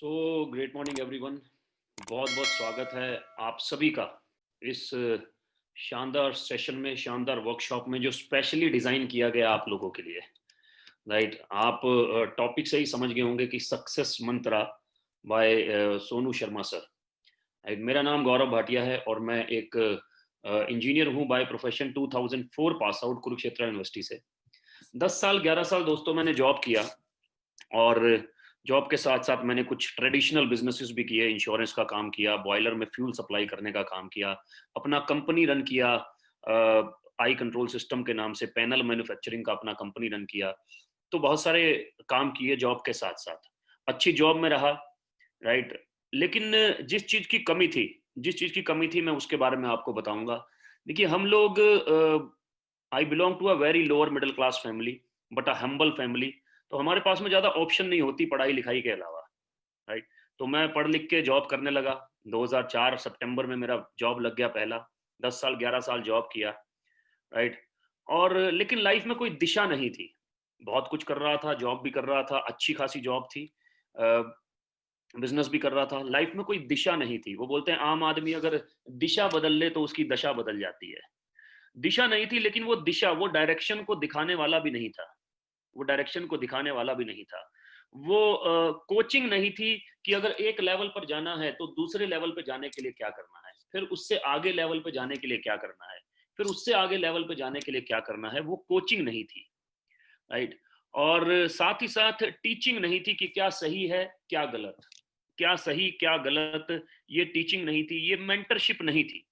So great morning everyone. बहुत बहुत स्वागत है आप सभी का इस शानदार सेशन में, शानदार वर्कशॉप में जो स्पेशली डिज़ाइन किया गया आप लोगों के लिए। राइट, आप टॉपिक से ही समझ गए होंगे कि success mantra by Sonu Sharma sir. Right, मेरा नाम गौरव भाटिया है और मैं एक इंजीनियर हूँ by profession. 2004 pass out Kurukshetra university से। 10 साल 11 साल दोस्तों मैंने जॉब किया, और जॉब के साथ साथ मैंने कुछ ट्रेडिशनल बिजनेसेस भी किए। इंश्योरेंस का काम किया, बॉयलर में फ्यूल सप्लाई करने का काम किया, अपना कंपनी रन किया, आई कंट्रोल सिस्टम के नाम से पैनल मैन्युफैक्चरिंग का अपना कंपनी रन किया। तो बहुत सारे काम किए जॉब के साथ साथ, अच्छी जॉब में रहा। राइट, लेकिन जिस चीज़ की कमी थी मैं उसके बारे में आपको बताऊंगा। देखिए, हम लोग, I belong to a very lower middle class family, but a humble family. तो हमारे पास में ज़्यादा ऑप्शन नहीं होती पढ़ाई लिखाई के अलावा। राइट, तो मैं पढ़ लिख के जॉब करने लगा। 2004 सितंबर में मेरा जॉब लग गया पहला। 10 साल 11 साल जॉब किया। राइट, और लेकिन लाइफ में कोई दिशा नहीं थी। बहुत कुछ कर रहा था, जॉब भी कर रहा था, अच्छी खासी जॉब थी, बिजनेस भी कर रहा था, लाइफ में कोई दिशा नहीं थी। वो बोलते हैं आम आदमी अगर दिशा बदल ले तो उसकी दशा बदल जाती है। दिशा नहीं थी, लेकिन वो दिशा, वो डायरेक्शन को दिखाने वाला भी नहीं था। वो डायरेक्शन को दिखाने वाला भी नहीं था। वो कोचिंग नहीं थी कि अगर एक लेवल पर जाना है तो दूसरे लेवल पे जाने के लिए क्या करना है, फिर उससे आगे लेवल पे जाने के लिए क्या करना है, फिर उससे आगे लेवल पे जाने के लिए क्या करना है। वो कोचिंग नहीं थी। राइट, और साथ ही साथ टीचिंग नहीं थी कि क्या सही है क्या गलत, क्या सही क्या गलत। ये टीचिंग नहीं थी, ये मेंटरशिप नहीं थी।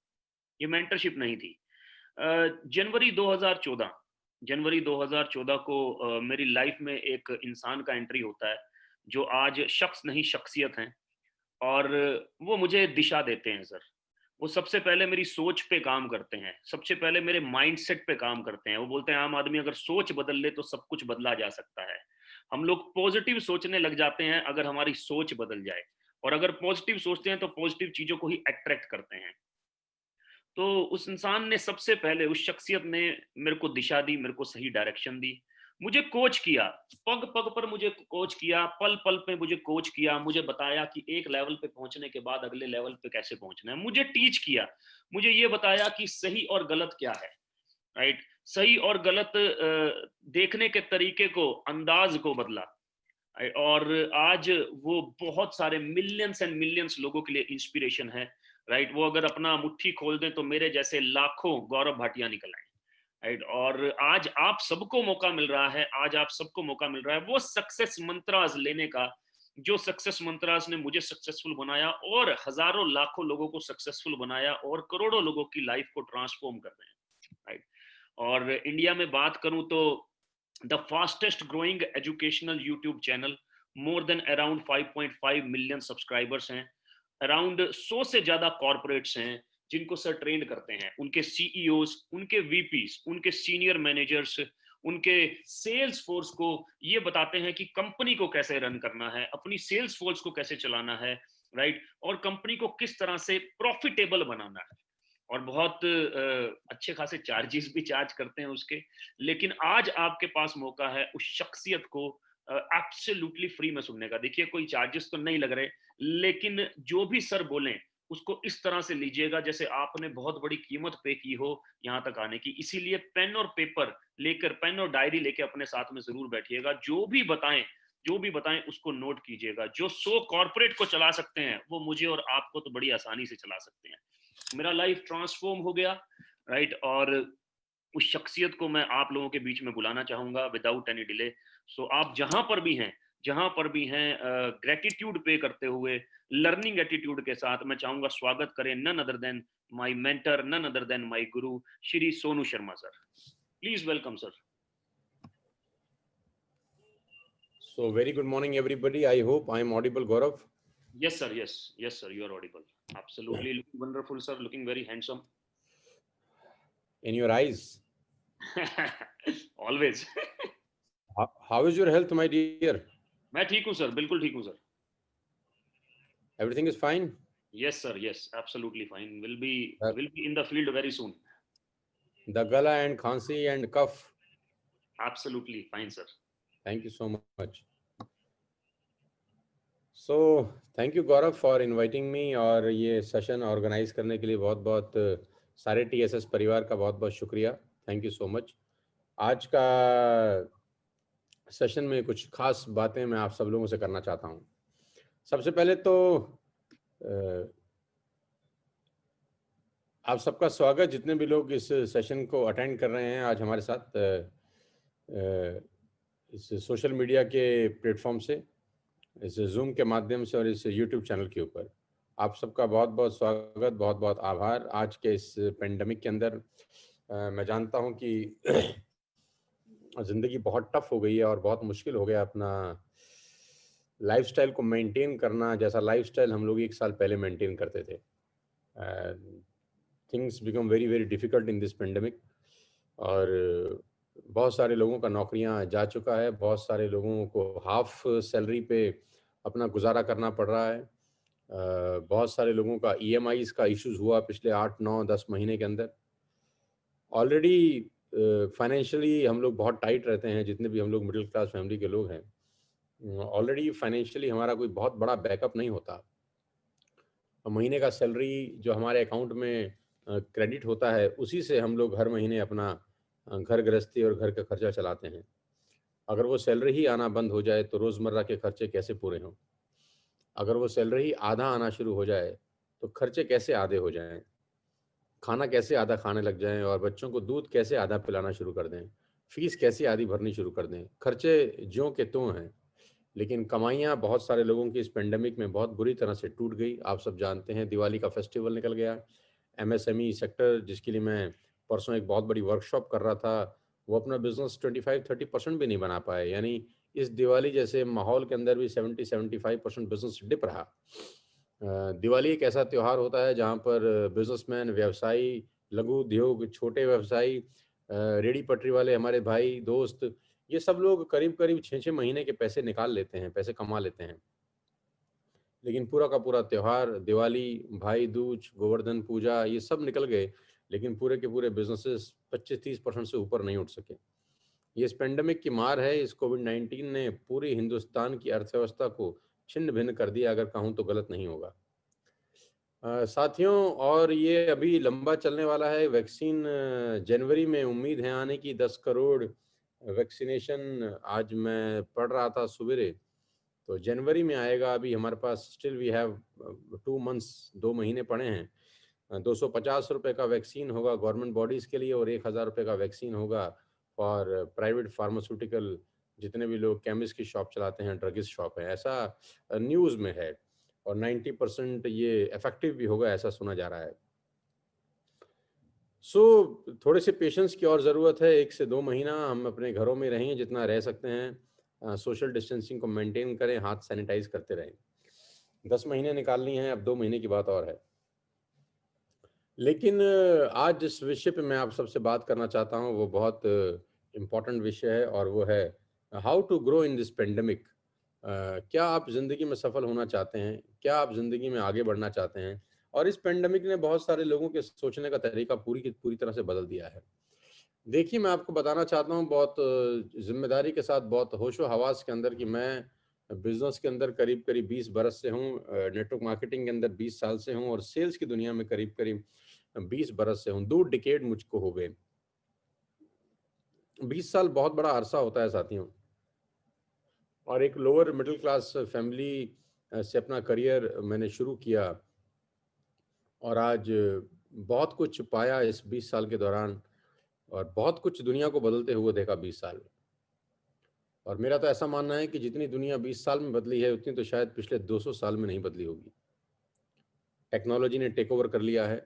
ये मेंटरशिप नहीं थी। जनवरी 2014, जनवरी 2014 को मेरी लाइफ में एक इंसान का एंट्री होता है जो आज शख्स नहीं शख्सियत हैं, और वो मुझे दिशा देते हैं सर। वो सबसे पहले मेरी सोच पे काम करते हैं, सबसे पहले मेरे माइंडसेट पे काम करते हैं। वो बोलते हैं आम आदमी अगर सोच बदल ले तो सब कुछ बदला जा सकता है। हम लोग पॉजिटिव सोचने लग जाते हैं अगर हमारी सोच बदल जाए, और अगर पॉजिटिव सोचते हैं तो पॉजिटिव चीजों को ही अट्रैक्ट करते हैं। तो उस इंसान ने सबसे पहले, उस शख्सियत ने मेरे को दिशा दी, मेरे को सही डायरेक्शन दी, मुझे कोच किया। पग पग पर मुझे कोच किया, पल पल पे मुझे कोच किया, मुझे बताया कि एक लेवल पे पहुंचने के बाद अगले लेवल पे कैसे पहुंचना है। मुझे टीच किया, मुझे ये बताया कि सही और गलत क्या है। राइट, सही और गलत देखने के तरीके को, अंदाज को बदला। और आज वो बहुत सारे मिलियंस एंड मिलियंस लोगों के लिए इंस्पिरेशन है। राइट, वो अगर अपना मुट्ठी खोल दें तो मेरे जैसे लाखों गौरव भाटिया निकल आए। राइट, और आज आप सबको मौका मिल रहा है, आज आप सबको मौका मिल रहा है वो सक्सेस मंत्रास लेने का, जो सक्सेस मंत्रास ने मुझे सक्सेसफुल बनाया और हजारों लाखों लोगों को सक्सेसफुल बनाया और करोड़ों लोगों की लाइफ को ट्रांसफॉर्म कर रहे हैं। राइट, और इंडिया में बात करूं तो the fastest growing educational YouTube channel, more than around 5.5 million subscribers हैं। अराउंड 100 से ज्यादा कॉर्पोरेट्स हैं जिनको सर ट्रेंड करते हैं। उनके सीईओज, उनके वीपीज, उनके सीनियर मैनेजर्स, उनके सेल्स फोर्स को ये बताते हैं कि कंपनी को कैसे रन करना है, अपनी सेल्स फोर्स को कैसे चलाना है। राइट, और कंपनी को किस तरह से प्रॉफिटेबल बनाना है। और बहुत अच्छे खासे चार्जेस भी चार्ज करते हैं उसके। लेकिन आज आपके पास मौका है उस शख्सियत को एब्सोल्युटली फ्री में सुनने का। देखिए, कोई चार्जेस तो नहीं लग रहे, लेकिन जो भी सर बोलें उसको इस तरह से लीजिएगा जैसे आपने बहुत बड़ी कीमत पे की हो यहाँ तक आने की। इसीलिए पेन और पेपर लेकर, पेन और डायरी लेकर अपने साथ में जरूर बैठिएगा। जो भी बताएं उसको नोट कीजिएगा। जो 100 कॉर्पोरेट को चला सकते हैं वो मुझे और आपको तो बड़ी आसानी से चला सकते हैं। मेरा लाइफ ट्रांसफॉर्म हो गया। राइट, और उस शख्सियत को मैं आप लोगों के बीच में बुलाना चाहूंगा विदाउट एनी डिले। सो आप जहां पर भी हैं, जहां पर भी हैं, ग्रेटिट्यूड पे करते हुए, लर्निंग एटीट्यूड के साथ मैं चाहूंगा स्वागत करें none other than my mentor, none other than my guru, Shri Sonu Sharma sir. Please welcome sir. So very good morning, everybody. I hope I am audible, Gaurav. Yes sir, yes sir, you are audible. Absolutely, looking wonderful sir, looking very handsome. In your eyes. Always. How is your health, my dear? मैं ठीक हूँ sir, बिल्कुल ठीक हूँ sir. Everything is fine? Yes sir, yes, absolutely fine. Will be The, will be in the field very soon. the gala and khansi and cough. Absolutely fine sir. Thank you so much. So thank you Gaurav for inviting me, और ये session organise करने के लिए बहुत बहुत सारे TSS परिवार का बहुत बहुत शुक्रिया। Thank you so much. आज का सेशन में कुछ खास बातें मैं आप सब लोगों से करना चाहता हूँ। सबसे पहले तो अ, आप सबका स्वागत, जितने भी लोग इस सेशन को अटेंड कर रहे हैं आज हमारे साथ इस सोशल मीडिया के प्लेटफॉर्म से, इस जूम के माध्यम से और इस यूट्यूब चैनल के ऊपर। आप सबका बहुत बहुत स्वागत, बहुत बहुत आभार। आज के इस पेंडेमिक के अंदर मैं जानता हूं कि ज़िंदगी बहुत टफ हो गई है और बहुत मुश्किल हो गया अपना लाइफस्टाइल को मेंटेन करना, जैसा लाइफस्टाइल हम लोग 1 साल पहले मेंटेन करते थे। Things become very very difficult in this pandemic, और बहुत सारे लोगों का नौकरियां जा चुका है, बहुत सारे लोगों को हाफ सैलरी पे अपना गुजारा करना पड़ रहा है। बहुत सारे लोगों का EMIs का इश्यूज हुआ पिछले 8, 9, 10 महीने के अंदर। ऑलरेडी फाइनेंशियली हम लोग बहुत टाइट रहते हैं, जितने भी हम लोग मिडिल क्लास फैमिली के लोग हैं। ऑलरेडी फाइनेंशियली हमारा कोई बहुत बड़ा बैकअप नहीं होता। महीने का सैलरी जो हमारे अकाउंट में क्रेडिट होता है, उसी से हम लोग हर महीने अपना घर गृहस्थी और घर का खर्चा चलाते हैं। अगर वो सैलरी ही आना बंद हो जाए तो रोज़मर्रा के खर्चे कैसे पूरे हों? अगर वो सैलरी ही आधा आना शुरू हो जाए तो खर्चे कैसे आधे हो जाएं? खाना कैसे आधा खाने लग जाएं और बच्चों को दूध कैसे आधा पिलाना शुरू कर दें? फीस कैसे आधी भरनी शुरू कर दें? खर्चे ज्यों के त्यों हैं। लेकिन कमाइयाँ बहुत सारे लोगों की इस पेंडेमिक में बहुत बुरी तरह से टूट गई। आप सब जानते हैं, दिवाली का फेस्टिवल निकल गया। MSME सेक्टर, जिसके लिए मैं परसों एक बहुत बड़ी वर्कशॉप कर रहा था, वो अपना बिजनेस 25-30% भी नहीं बना पाए। यानी इस दिवाली जैसे माहौल के अंदर भी 70-75% बिजनेस डिप रहा। दिवाली एक ऐसा त्योहार होता है जहाँ पर बिजनेसमैन, व्यवसायी, लघु उद्योग, छोटे व्यवसायी, रेडी पटरी वाले, हमारे भाई दोस्त, ये सब लोग करीब करीब 6-6 महीने के पैसे निकाल लेते हैं, पैसे कमा लेते हैं। लेकिन पूरा का पूरा त्योहार, दिवाली, भाई दूज, गोवर्धन पूजा, ये सब निकल गए, लेकिन पूरे के पूरे बिजनेसेस 25-30% से ऊपर नहीं उठ सके। ये इस पेंडेमिक की मार है। इस कोविड-19 ने पूरी हिंदुस्तान की अर्थव्यवस्था को छिन्न-भिन्न कर दिया, अगर कहूँ तो गलत नहीं होगा। साथियों, और ये अभी लंबा चलने वाला है। वैक्सीन जनवरी में उम्मीद है आने की, 10 करोड़ वैक्सीनेशन आज मैं पढ़ रहा था सवेरे, तो जनवरी में आएगा। अभी हमारे पास स्टिल वी हैव 2 मंथ्स, 2 महीने पड़े हैं। 250 रुपए का वैक्सीन होगा गवर्नमेंट बॉडीज़ के लिए, और 1000 रुपए का वैक्सीन होगा फॉर प्राइवेट फार्मास्यूटिकल, जितने भी लोग केमिस्ट की शॉप चलाते हैं, ड्रगिस्ट शॉप है, ऐसा न्यूज़ में है। और 90% ये इफेक्टिव भी होगा, ऐसा सुना जा रहा है। थोड़े से पेशेंस की और ज़रूरत है। 1 से 2 महीना हम अपने घरों में रहें, जितना रह सकते हैं। सोशल डिस्टेंसिंग को मेंटेन करें, हाथ सैनिटाइज करते रहें। 10 महीने निकालनी है, अब 2 महीने की बात और है। लेकिन आज जिस विषय पे मैं आप सबसे बात करना चाहता हूँ, वो बहुत इम्पोर्टेंट विषय है, और वो है how to grow in this pandemic. क्या आप ज़िंदगी में सफल होना चाहते हैं? क्या आप ज़िंदगी में आगे बढ़ना चाहते हैं? और इस पेंडेमिक ने बहुत सारे लोगों के सोचने का तरीका पूरी की पूरी तरह से बदल दिया है। देखिए, मैं आपको बताना चाहता हूँ बहुत ज़िम्मेदारी के साथ, बहुत होशो-हवास के अंदर, कि मैं बिज़नेस के अंदर करीब-करीब 20 बरस से हूँ। नेटवर्क मार्केटिंग के अंदर 20 साल से हूँ, और सेल्स की दुनिया में करीब-करीब 20 बरस से हूँ। 2 डिकेड मुझको हो गए। 20 साल बहुत बड़ा अरसा होता है साथियों, और एक लोअर मिडिल क्लास फैमिली से अपना करियर मैंने शुरू किया, और आज बहुत कुछ पाया इस 20 साल के दौरान, और बहुत कुछ दुनिया को बदलते हुए देखा 20 साल में। और मेरा तो ऐसा मानना है कि जितनी दुनिया 20 साल में बदली है, उतनी तो शायद पिछले 200 साल में नहीं बदली होगी। टेक्नोलॉजी ने टेक ओवर कर लिया है।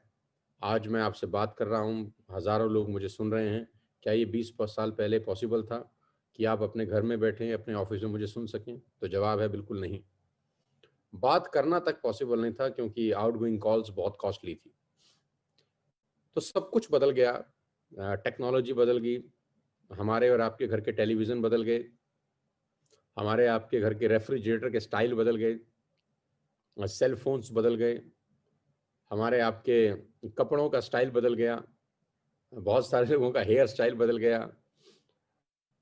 आज मैं आपसे बात कर रहा हूँ, हज़ारों लोग मुझे सुन रहे हैं। क्या ये 20 साल पहले पॉसिबल था कि आप अपने घर में बैठे, अपने ऑफिस में मुझे सुन सकें? तो जवाब है बिल्कुल नहीं। बात करना तक पॉसिबल नहीं था, क्योंकि आउटगोइंग कॉल्स बहुत कॉस्टली थी। तो सब कुछ बदल गया। टेक्नोलॉजी बदल गई। हमारे और आपके घर के टेलीविज़न बदल गए। हमारे आपके घर के रेफ्रिजरेटर के स्टाइल बदल गए। सेल फोन्स बदल गए। हमारे आपके कपड़ों का स्टाइल बदल गया। बहुत सारे लोगों का हेयर स्टाइल बदल गया।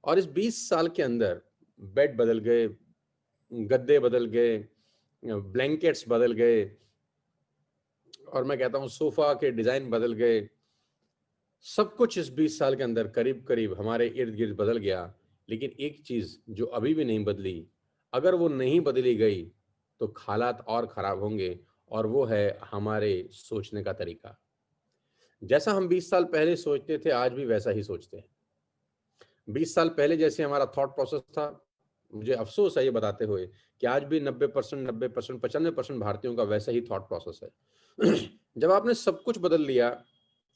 और इस 20 साल के अंदर बेड बदल गए, गद्दे बदल गए, ब्लैंकेट्स बदल गए, और मैं कहता हूँ सोफा के डिजाइन बदल गए। सब कुछ इस 20 साल के अंदर करीब करीब हमारे इर्द गिर्द बदल गया। लेकिन एक चीज जो अभी भी नहीं बदली, अगर वो नहीं बदली गई तो हालात और खराब होंगे, और वो है हमारे सोचने का तरीका। जैसा हम 20 साल पहले सोचते थे आज भी वैसा ही सोचते हैं। 20 साल पहले जैसे हमारा थॉट प्रोसेस था, मुझे अफसोस है ये बताते हुए कि आज भी 90%, 90%, 95% भारतीयों का वैसा ही थॉट प्रोसेस है। जब आपने सब कुछ बदल लिया,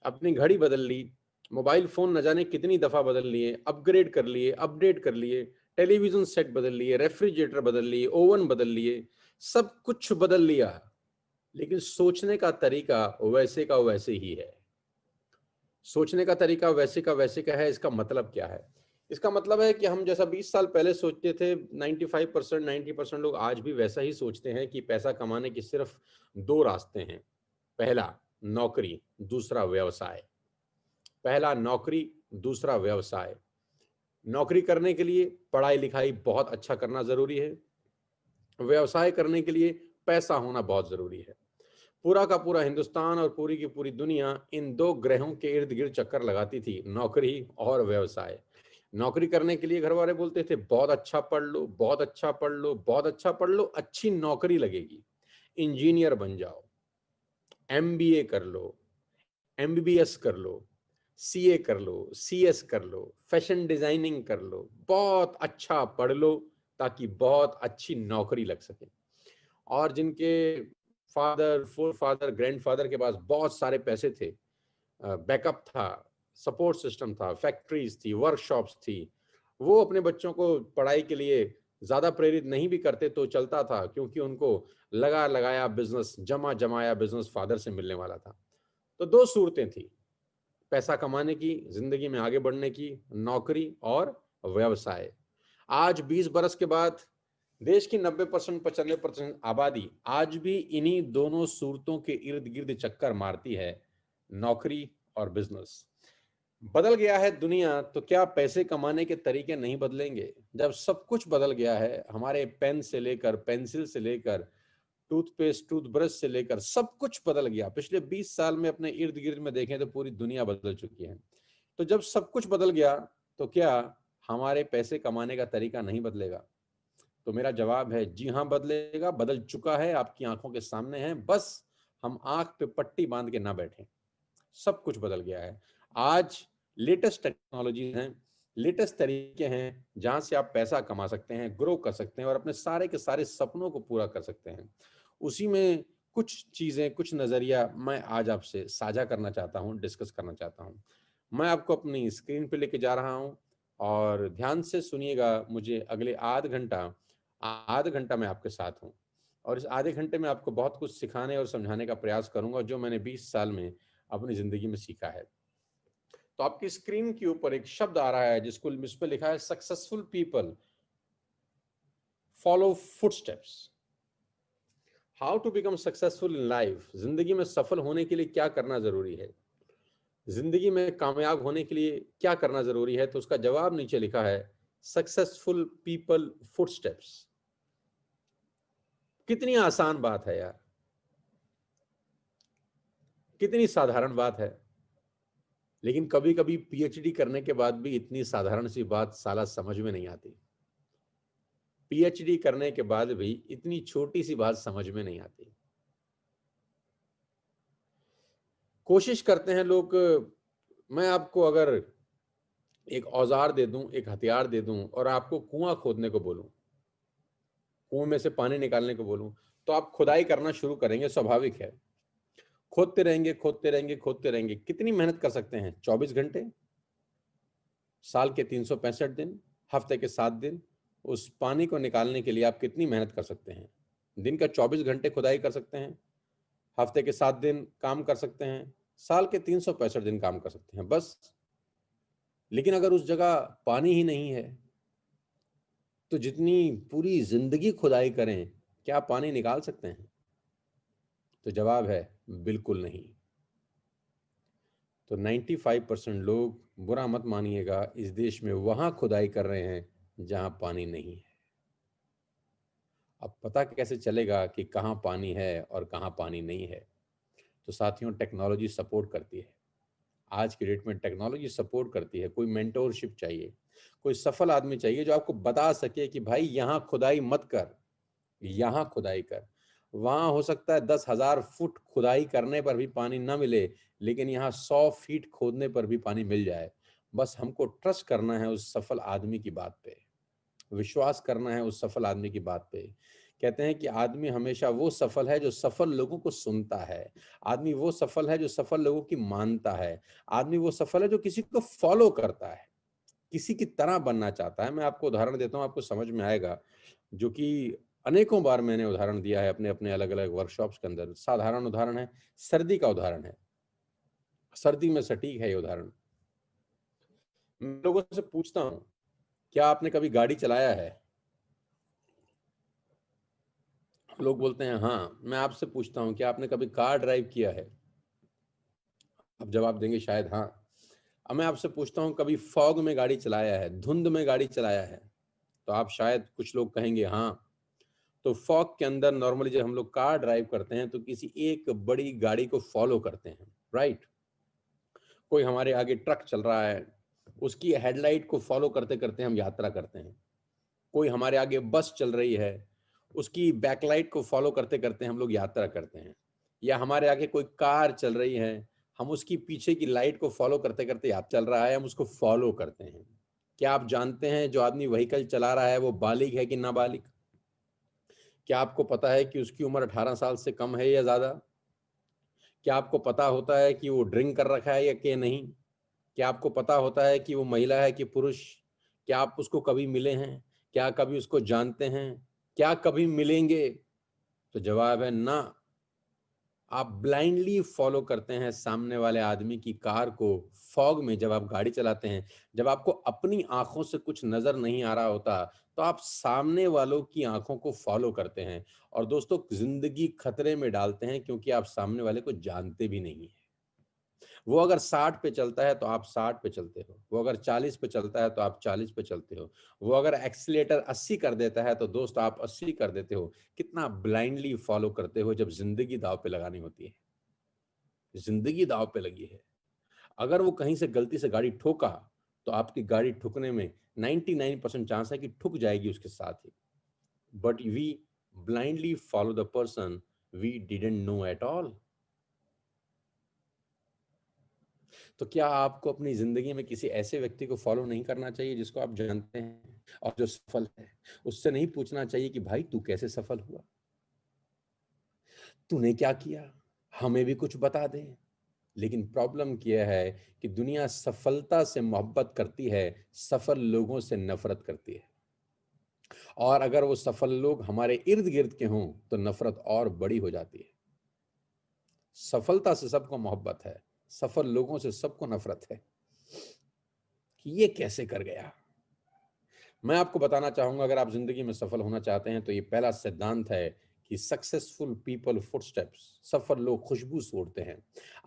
अपनी घड़ी बदल ली, मोबाइल फोन न जाने कितनी दफा बदल लिए, अपग्रेड कर लिए, अपडेट कर लिए, टेलीविजन सेट बदल लिए, रेफ्रिजरेटर बदल लिए, ओवन बदल लिए, सब कुछ बदल लिया, लेकिन सोचने का तरीका वैसे का वैसे ही है। सोचने का तरीका वैसे का वैसे का है। इसका मतलब क्या है? इसका मतलब है कि हम जैसा 20 साल पहले सोचते थे, 95%, 90% लोग आज भी वैसा ही सोचते हैं कि पैसा कमाने के सिर्फ दो रास्ते हैं। पहला नौकरी, दूसरा व्यवसाय। पहला नौकरी, दूसरा व्यवसाय। नौकरी करने के लिए पढ़ाई लिखाई बहुत अच्छा करना जरूरी है। व्यवसाय करने के लिए पैसा होना बहुत जरूरी है। पूरा का पूरा हिंदुस्तान और पूरी की पूरी दुनिया इन दो ग्रहों के इर्द गिर्द चक्कर लगाती थी, नौकरी और व्यवसाय। नौकरी करने के लिए घर वाले बोलते थे बहुत अच्छा पढ़ लो, बहुत अच्छा पढ़ लो, बहुत अच्छा पढ़ लो, अच्छी नौकरी लगेगी, इंजीनियर बन जाओ, एमबीए कर लो, एमबीबीएस कर लो, सीए कर लो, सीएस कर लो, फैशन डिजाइनिंग कर लो, बहुत अच्छा पढ़ लो ताकि बहुत अच्छी नौकरी लग सके। और जिनके फादर, फोर फादर, ग्रैंडफादर के पास बहुत सारे पैसे थे, बैकअप था, सपोर्ट सिस्टम था, फैक्ट्रीज थी, वर्कशॉप्स थी, वो अपने बच्चों को पढ़ाई के लिए ज्यादा प्रेरित नहीं भी करते तो चलता था, क्योंकि उनको लगा लगाया बिजनेस, जमा जमाया बिजनेस फादर से मिलने वाला था। तो दो सूरतें थी पैसा कमाने की, जिंदगी में आगे बढ़ने की, नौकरी और व्यवसाय। आज 20 बरस के बाद देश की 90%, 95% आबादी आज भी इन्हीं दोनों सूरतों के इर्द गिर्द चक्कर मारती है, नौकरी और बिजनेस। बदल गया है दुनिया, तो क्या पैसे कमाने के तरीके नहीं बदलेंगे? जब सब कुछ बदल गया है, हमारे पेन से लेकर, पेंसिल से लेकर, टूथपेस्ट, टूथब्रश से लेकर सब कुछ बदल गया। पिछले 20 साल में अपने इर्द गिर्द में देखें तो पूरी दुनिया बदल चुकी है। तो जब सब कुछ बदल गया, तो क्या हमारे पैसे कमाने का तरीका नहीं बदलेगा? तो मेरा जवाब है जी हाँ, बदलेगा, बदल चुका है, आपकी आंखों के सामने है, बस हम आंख पे पट्टी बांध के ना बैठें। सब कुछ बदल गया है। आज लेटेस्ट टेक्नोलॉजी हैं, लेटेस्ट तरीके हैं जहां से आप पैसा कमा सकते हैं, ग्रो कर सकते हैं और अपने सारे के सारे सपनों को पूरा कर सकते हैं। उसी में कुछ चीजें, कुछ नजरिया मैं आज आपसे साझा करना चाहता हूं, डिस्कस करना चाहता हूं। मैं आपको अपनी स्क्रीन पे लेके जा रहा हूं, और ध्यान से सुनिएगा। मुझे अगले आध घंटा मैं आपके साथ हूं, और इस आधे घंटे में आपको बहुत कुछ सिखाने और समझाने का प्रयास करूंगा जो मैंने 20 साल में अपनी जिंदगी में सीखा है। तो आपकी स्क्रीन के ऊपर एक शब्द आ रहा है जिसको इस पे लिखा है successful people follow footsteps. How to become successful in life. जिंदगी में सफल होने के लिए क्या करना जरूरी है, जिंदगी में कामयाब होने के लिए क्या करना जरूरी है? तो उसका जवाब नीचे लिखा है, सक्सेसफुल पीपल फुटस्टेप्स। कितनी आसान बात है यार, कितनी साधारण बात है। लेकिन कभी कभी पीएचडी करने के बाद भी इतनी साधारण सी बात साला समझ में नहीं आती। पीएचडी करने के बाद भी इतनी छोटी सी बात समझ में नहीं आती। कोशिश करते हैं लोग, मैं आपको अगर एक औजार दे दूं, एक हथियार दे दूं और आपको कुआं खोदने को बोलूं, कुएं में से पानी निकालने को बोलूं, तो आप खुदाई करना शुरू करेंगे, स्वाभाविक है। खोदते रहेंगे, खोदते रहेंगे, खोदते रहेंगे। कितनी मेहनत कर सकते हैं? 24 घंटे, साल के 365 दिन, हफ्ते के 7 दिन। उस पानी को निकालने के लिए आप कितनी मेहनत कर सकते हैं? दिन का 24 घंटे खुदाई कर सकते हैं, हफ्ते के 7 दिन काम कर सकते हैं, साल के 365 दिन काम कर सकते हैं, बस। लेकिन अगर उस जगह पानी ही नहीं है, तो जितनी पूरी जिंदगी खुदाई करें, क्या पानी निकाल सकते हैं? तो जवाब है बिल्कुल नहीं। तो 95% लोग, बुरा मत मानिएगा, इस देश में वहां खुदाई कर रहे हैं जहां पानी नहीं है। अब पता कैसे चलेगा कि कहाँ पानी है और कहाँ पानी नहीं है? तो साथियों, टेक्नोलॉजी सपोर्ट करती है। आज की डेट में टेक्नोलॉजी सपोर्ट करती है। कोई मेंटोरशिप चाहिए, कोई सफल आदमी चाहिए जो आपको बता सके कि भाई यहाँ खुदाई मत कर, यहाँ खुदाई कर। वहाँ हो सकता है 10,000 फुट खुदाई करने पर भी पानी ना मिले, लेकिन यहाँ 100 फीट खोदने पर भी पानी मिल जाए। बस हमको ट्रस्ट करना है उस सफल आदमी की बात पे, विश्वास करना है उस सफल आदमी की बात पे। कहते हैं कि आदमी हमेशा वो सफल है जो सफल लोगों को सुनता है। आदमी वो सफल है जो सफल लोगों की मानता है। आदमी वो सफल है जो किसी को फॉलो करता है, किसी की तरह बनना चाहता है। मैं आपको उदाहरण देता हूँ, आपको समझ में आएगा, जो कि अनेकों बार मैंने उदाहरण दिया है अपने अपने अलग अलग वर्कशॉप्स के अंदर। साधारण उदाहरण है, सर्दी का उदाहरण है। सर्दी में सटीक है ये उदाहरण। मैं लोगों से पूछता हूँ, क्या आपने कभी गाड़ी चलाया है? लोग बोलते हैं हाँ। मैं आपसे पूछता हूँ, क्या आपने कभी कार ड्राइव किया है? अब जवाब देंगे शायद हाँ। अब मैं आपसे पूछता हूँ, कभी फॉग में गाड़ी चलाया है, धुंध में गाड़ी चलाया है? तो आप शायद कुछ लोग कहेंगे हाँ। तो फॉग के अंदर नॉर्मली जब हम लोग कार ड्राइव करते हैं तो किसी एक बड़ी गाड़ी को फॉलो करते हैं, राइट? कोई हमारे आगे ट्रक चल रहा है, उसकी हेडलाइट को फॉलो करते करते हम यात्रा करते हैं। कोई हमारे आगे बस चल रही है, उसकी बैकलाइट को फॉलो करते करते हम लोग यात्रा करते हैं। या हमारे आगे कोई कार चल रही है, हम उसकी पीछे की लाइट को फॉलो करते करते यात्रा चल रहा है, हम उसको फॉलो करते हैं। क्या आप जानते हैं जो आदमी व्हीकल चला रहा है वो बालिग है कि नाबालिग? क्या आपको पता है कि उसकी उम्र 18 साल से कम है या ज्यादा? क्या आपको पता होता है कि वो ड्रिंक कर रखा है या कि नहीं? क्या आपको पता होता है कि वो महिला है कि पुरुष? क्या आप उसको कभी मिले हैं? क्या कभी उसको जानते हैं? क्या कभी मिलेंगे? तो जवाब है ना। आप ब्लाइंडली फॉलो करते हैं सामने वाले आदमी की कार को। फॉग में जब आप गाड़ी चलाते हैं, जब आपको अपनी आंखों से कुछ नजर नहीं आ रहा होता, तो आप सामने वालों की आंखों को फॉलो करते हैं। और दोस्तों, जिंदगी खतरे में डालते हैं क्योंकि आप सामने वाले को जानते भी नहीं है। वो अगर 60 पे चलता है तो आप 60 पे चलते हो, वो अगर 40 पे चलता है तो आप 40 पे चलते हो, वो अगर एक्सीलेटर 80 कर देता है तो दोस्त आप 80 कर देते हो। कितना ब्लाइंडली फॉलो करते हो जब जिंदगी दांव पे लगानी होती है। जिंदगी दांव पे लगी है। अगर वो कहीं से गलती से गाड़ी ठोका तो आपकी गाड़ी ठुकने में 99% चांस है कि ठुक जाएगी उसके साथ ही। But we blindly follow the person we didn't know at all. तो क्या आपको अपनी जिंदगी में किसी ऐसे व्यक्ति को फॉलो नहीं करना चाहिए जिसको आप जानते हैं और जो सफल है? उससे नहीं पूछना चाहिए कि भाई तू कैसे सफल हुआ, तूने क्या किया, हमें भी कुछ बता दे। लेकिन प्रॉब्लम क्या है कि दुनिया सफलता से मोहब्बत करती है, सफल लोगों से नफरत करती है। और अगर वो सफल लोग हमारे इर्द गिर्द के हों तो नफरत और बड़ी हो जाती है। सफलता से सबको मोहब्बत है, सफल लोगों से सबको नफरत है कि ये कैसे कर गया। मैं आपको बताना चाहूंगा, अगर आप जिंदगी में सफल होना चाहते हैं तो ये पहला सिद्धांत है कि सक्सेसफुल पीपल फुटस्टेप्स, सफल लोग खुशबू छोड़ते हैं।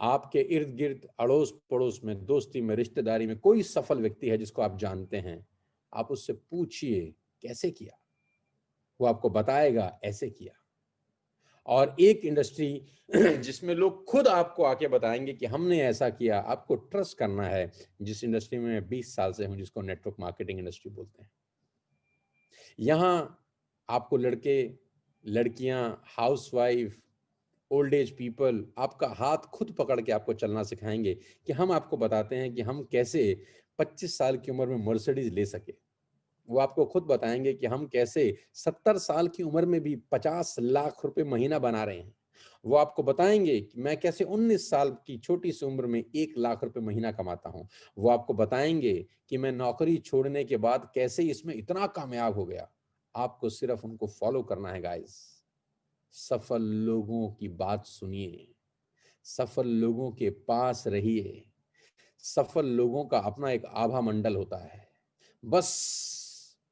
आपके इर्द गिर्द, अड़ोस पड़ोस में, दोस्ती में, रिश्तेदारी में कोई सफल व्यक्ति है जिसको आप जानते हैं, आप उससे पूछिए कैसे किया, वो आपको बताएगा ऐसे किया। और एक इंडस्ट्री जिसमें लोग खुद आपको आके बताएंगे कि हमने ऐसा किया, आपको ट्रस्ट करना है। जिस इंडस्ट्री में मैं 20 साल से हूं, जिसको नेटवर्क मार्केटिंग इंडस्ट्री बोलते हैं। यहाँ आपको लड़के, लड़कियां, हाउसवाइफ, ओल्ड एज पीपल आपका हाथ खुद पकड़ के आपको चलना सिखाएंगे कि हम आपको बताते हैं कि हम कैसे 25 साल की उम्र में मर्सिडीज ले सके। वो आपको खुद बताएंगे कि हम कैसे 70 साल की उम्र में भी 50 लाख रुपए महीना बना रहे हैं। वो आपको बताएंगे कि मैं कैसे 19 साल की छोटी सी उम्र में 1 लाख रुपए महीना कमाता हूं। वो आपको बताएंगे कि मैं नौकरी छोड़ने के बाद कैसे इसमें इतना कामयाब हो गया। आपको सिर्फ उनको फॉलो करना है गाइस। सफल लोगों की बात सुनिए, सफल लोगों के पास रहिए। सफल लोगों का अपना एक आभा मंडल होता है। बस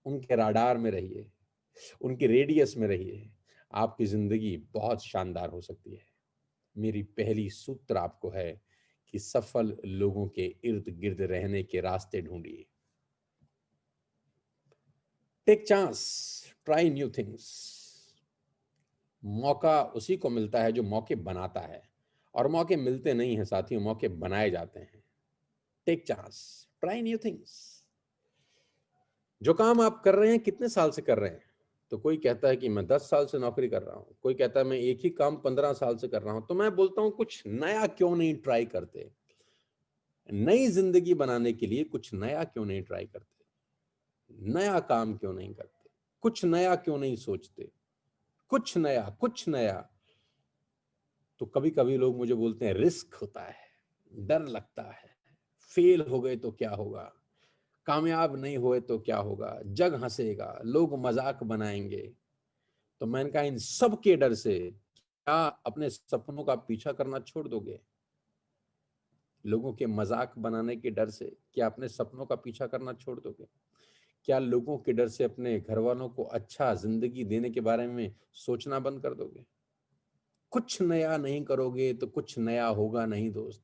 उनके राडार में रहिए, उनकी रेडियस में रहिए, आपकी जिंदगी बहुत शानदार हो सकती है। मेरी पहली सूत्र आपको है कि सफल लोगों के इर्द गिर्द रहने के रास्ते ढूंढिए। Take chance, try new things. मौका उसी को मिलता है जो मौके बनाता है, और मौके मिलते नहीं हैं साथियों, मौके बनाए जाते हैं। Take chance, try new things. जो काम आप कर रहे हैं कितने साल से कर रहे हैं? तो कोई कहता है कि मैं 10 साल से नौकरी कर रहा हूं, कोई कहता है मैं एक ही काम 15 साल से कर रहा हूं। तो मैं बोलता हूं कुछ नया क्यों नहीं ट्राई करते? नई जिंदगी बनाने के लिए कुछ नया क्यों नहीं ट्राई करते? नया काम क्यों नहीं करते? कुछ नया क्यों नहीं सोचते? कुछ नया, कुछ नया। तो कभी कभी लोग मुझे बोलते हैं रिस्क होता है, डर लगता है, फेल हो गए तो क्या होगा, कामयाब नहीं हुए तो क्या होगा, जग हंसेगा, लोग मजाक बनाएंगे। तो मैंने कहा इन सब के डर से क्या अपने सपनों का पीछा करना छोड़ दोगे? लोगों के मजाक बनाने के डर से क्या अपने सपनों का पीछा करना छोड़ दोगे? क्या लोगों के डर से अपने घर वालों को अच्छा जिंदगी देने के बारे में सोचना बंद कर दोगे? कुछ नया नहीं करोगे तो कुछ नया होगा नहीं दोस्त।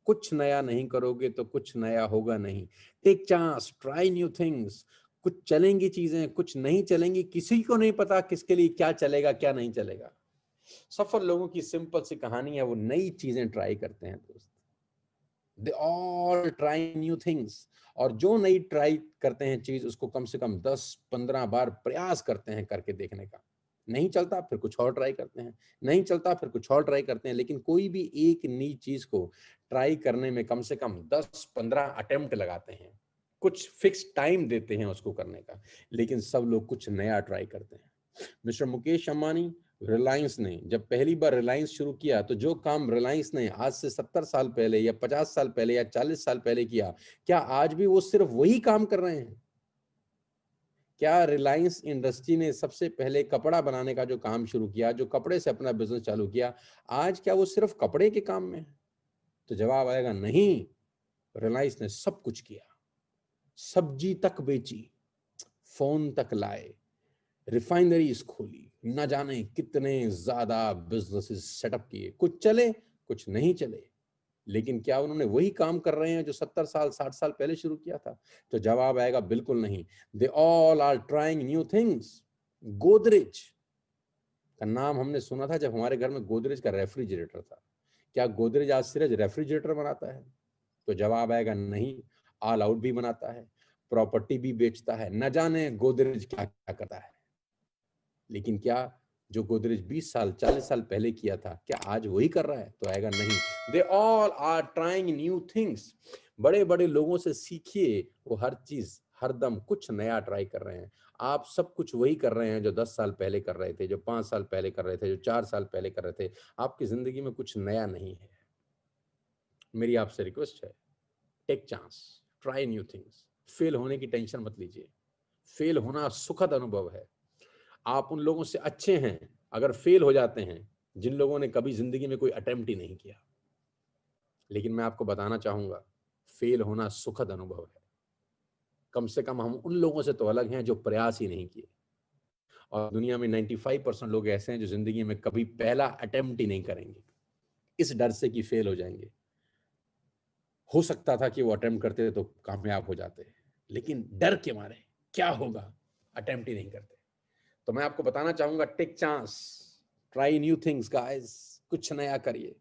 कुछ नया नहीं करोगे तो कुछ नया होगा नहीं। Take chance, try new things. कुछ चलेंगी चीजें, कुछ नहीं चलेंगी, किसी को नहीं पता किसके लिए क्या चलेगा क्या नहीं चलेगा। सफल लोगों की सिंपल सी कहानी है, वो नई चीजें ट्राई करते हैं दोस्त। They all try new things. और जो नई ट्राई करते हैं चीज, उसको कम से कम 10-15 बार प्रयास करते हैं करके देखने का। नहीं चलता फिर कुछ और ट्राई करते हैं, नहीं चलता फिर कुछ और ट्राई करते हैं। लेकिन कोई भी एक नई चीज को ट्राई करने में कम से कम 10-15 अटेम्प्ट लगाते हैं, कुछ फिक्स टाइम देते हैं उसको करने का। लेकिन सब लोग कुछ नया ट्राई करते हैं। मिस्टर मुकेश अंबानी, रिलायंस ने जब पहली बार रिलायंस शुरू किया, तो जो काम रिलायंस ने आज से 70 साल पहले या 50 साल पहले या 40 साल पहले किया, क्या आज भी वो सिर्फ वही काम कर रहे हैं? क्या रिलायंस इंडस्ट्री ने सबसे पहले कपड़ा बनाने का जो काम शुरू किया, जो कपड़े से अपना बिजनेस चालू किया, आज क्या वो सिर्फ कपड़े के काम में है? तो जवाब आएगा नहीं। रिलायंस ने सब कुछ किया, सब्जी तक बेची, फोन तक लाए, रिफाइनरीज खोली, न जाने कितने ज्यादा बिजनेसेस सेटअप किए। कुछ चले, कुछ नहीं चले। लेकिन क्या उन्होंने वही काम कर रहे हैं जो 70 साल 60 साल पहले शुरू किया था? तो जवाब आएगा बिल्कुल नहीं। They all are trying new things. Godrej का नाम हमने सुना था जब हमारे घर में गोदरेज का रेफ्रिजरेटर था। क्या गोदरेज आज सिर्फ रेफ्रिजरेटर बनाता है? तो जवाब आएगा नहीं। ऑल आउट भी बनाता है, प्रॉपर्टी भी बेचता है, न जाने गोदरेज क्या क्या करता है। लेकिन क्या जो गोदरेज 20 साल 40 साल पहले किया था, क्या आज वही कर रहा है? तो आएगा नहीं। They all are trying new things. बड़े बड़े लोगों से सीखिए, वो हर चीज हर दम कुछ नया ट्राई कर रहे हैं। आप सब कुछ वही कर रहे हैं जो 10 साल पहले कर रहे थे, जो 5 साल पहले कर रहे थे, जो 4 साल पहले कर रहे थे। आपकी जिंदगी में कुछ नया नहीं है। मेरी आपसे रिक्वेस्ट है, take chance, try new things. Fail होने की टेंशन मत लीजिए। फेल होना सुखद अनुभव है। आप उन लोगों से अच्छे हैं अगर फेल हो जाते हैं जिन लोगों ने कभी जिंदगी में कोई अटेम्प्ट ही नहीं किया। लेकिन मैं आपको बताना चाहूंगा, फेल होना सुखद अनुभव है। कम से कम हम उन लोगों से तो अलग हैं जो प्रयास ही नहीं किए। और दुनिया में 95% लोग ऐसे हैं जो जिंदगी में कभी पहला अटेम्प्ट ही नहीं करेंगे, इस डर से कि फेल हो जाएंगे। हो सकता था कि वो अटेम्प्ट करते तो कामयाब हो जाते, लेकिन डर के मारे क्या होगा, अटेम्प्ट ही नहीं करते। तो मैं आपको बताना चाहूंगा, take chance, try new things guys. कुछ नया करिए।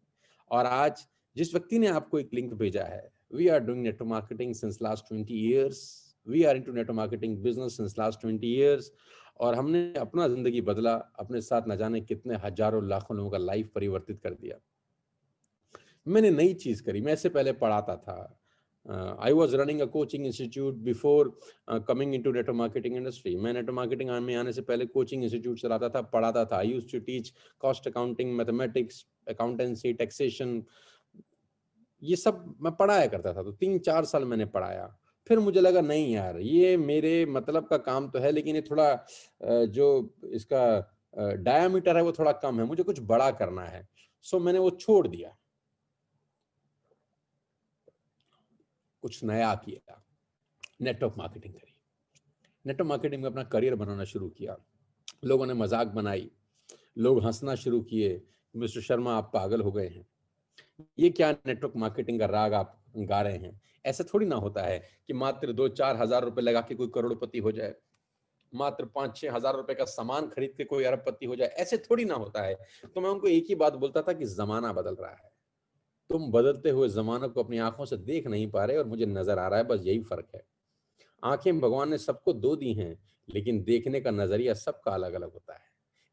और आज जिस व्यक्ति ने आपको एक लिंक भेजा है, we are doing network marketing since last 20 years, we are into network marketing business since last 20 years. और हमने अपना जिंदगी बदला, अपने साथ न जाने कितने हजारों लाखों लोगों का लाइफ परिवर्तित कर दिया। मैंने नई चीज करी। मैं इससे पहले पढ़ाता था। I was running a coaching institute before coming in to network marketing industry. मैं नेटवर्क मार्केटिंग में आने से पहले कोचिंग इंस्टीट्यूट चलाता था, पढ़ाता था। I used to teach cost accounting, mathematics, accountancy, taxation, ये सब मैं पढ़ाया करता था। तो 3-4 साल मैंने पढ़ाया। फिर मुझे लगा नहीं यार, ये मेरे मतलब का काम तो है, लेकिन ये थोड़ा जो इसका डायामीटर है वो थोड़ा कम है, मुझे कुछ बड़ा करना है। सो मैंने वो छोड़ दिया, कुछ नया किया, नेटवर्क मार्केटिंग करी। नेटवर्क मार्केटिंग में अपना करियर बनाना शुरू किया। लोगों ने मजाक बनाई, लोग हंसना शुरू किए, मिस्टर शर्मा आप पागल हो गए हैं, ये क्या नेटवर्क मार्केटिंग का राग आप गा रहे हैं। ऐसा थोड़ी ना होता है कि मात्र 2-4 हजार रुपए लगा के कोई करोड़पति हो जाए। मात्र 5-6 हजार रुपए का सामान खरीद के कोई अरबपति हो जाए, ऐसे थोड़ी ना होता है। तो मैं उनको एक ही बात बोलता था कि जमाना बदल रहा है, तुम बदलते हुए जमाने को अपनी आंखों से देख नहीं पा रहे और मुझे नजर आ रहा है, बस यही फर्क है। आंखें भगवान ने सबको दो दी हैं, लेकिन देखने का नजरिया सबका अलग अलग होता है।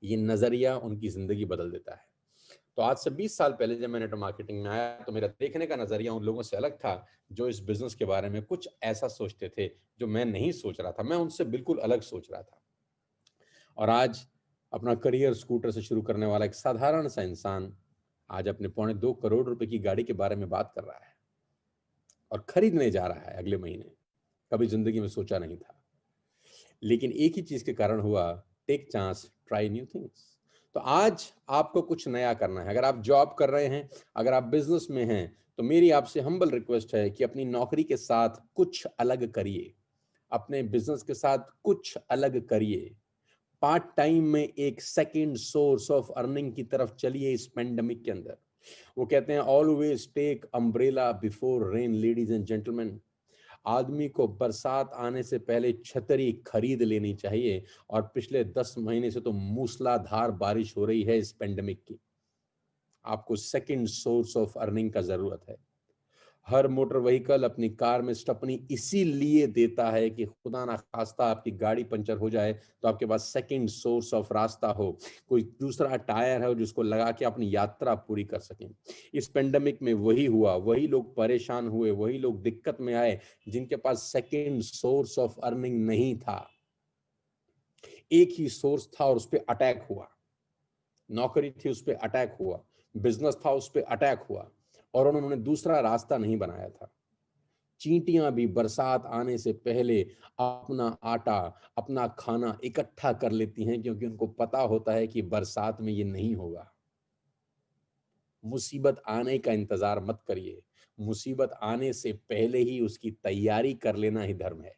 ये नजरिया उनकी जिंदगी बदल देता है। तो आज से 20 साल पहले जब मैं नेटवर्क मार्केटिंग में आया तो मेरा देखने का नजरिया उन लोगों से अलग था, जो इस बिजनेस के बारे में कुछ ऐसा सोचते थे जो मैं नहीं सोच रहा था। मैं उनसे बिल्कुल अलग सोच रहा था। और आज अपना करियर स्कूटर से शुरू करने वाला एक साधारण सा इंसान आज अपने 2.25 करोड़ रुपए की गाड़ी के बारे में बात कर रहा है और खरीदने जा रहा है अगले महीने। कभी जिंदगी में सोचा नहीं था, लेकिन एक ही चीज के कारण हुआ, take chance, try new things. तो आज आपको कुछ नया करना है। अगर आप जॉब कर रहे हैं, अगर आप बिजनेस में हैं, तो मेरी आपसे हम्बल रिक्वेस्ट है कि अपनी नौकरी के साथ कुछ अलग करिए, अपने बिजनेस के साथ कुछ अलग करिए। पार्ट टाइम में एक सेकंड सोर्स ऑफ अर्निंग की तरफ चलिए इस पेंडेमिक के अंदर। वो कहते हैं always take umbrella before rain, ladies and gentlemen. आदमी को बरसात आने से पहले छतरी खरीद लेनी चाहिए, और पिछले 10 महीने से तो मूसलाधार बारिश हो रही है इस पेंडेमिक की। आपको सेकंड सोर्स ऑफ अर्निंग का जरूरत है। हर मोटर व्हीकल अपनी कार में स्टपनी इसीलिए देता है कि खुदा ना खास्ता आपकी गाड़ी पंचर हो जाए तो आपके पास सेकंड सोर्स ऑफ रास्ता हो, कोई दूसरा टायर हो जिसको लगा के अपनी यात्रा पूरी कर सकें। इस पेंडेमिक में वही हुआ, वही लोग परेशान हुए, वही लोग दिक्कत में आए जिनके पास सेकंड सोर्स ऑफ अर्निंग नहीं था। एक ही सोर्स था और उस पर अटैक हुआ। नौकरी थी, उस पर अटैक हुआ। बिजनेस था, उस पर अटैक हुआ, और उन्होंने दूसरा रास्ता नहीं बनाया था। चींटियां भी बरसात आने से पहले अपना आटा, अपना खाना इकट्ठा कर लेती हैं, क्योंकि उनको पता होता है कि बरसात में ये नहीं होगा। मुसीबत आने का इंतजार मत करिए, मुसीबत आने से पहले ही उसकी तैयारी कर लेना ही धर्म है।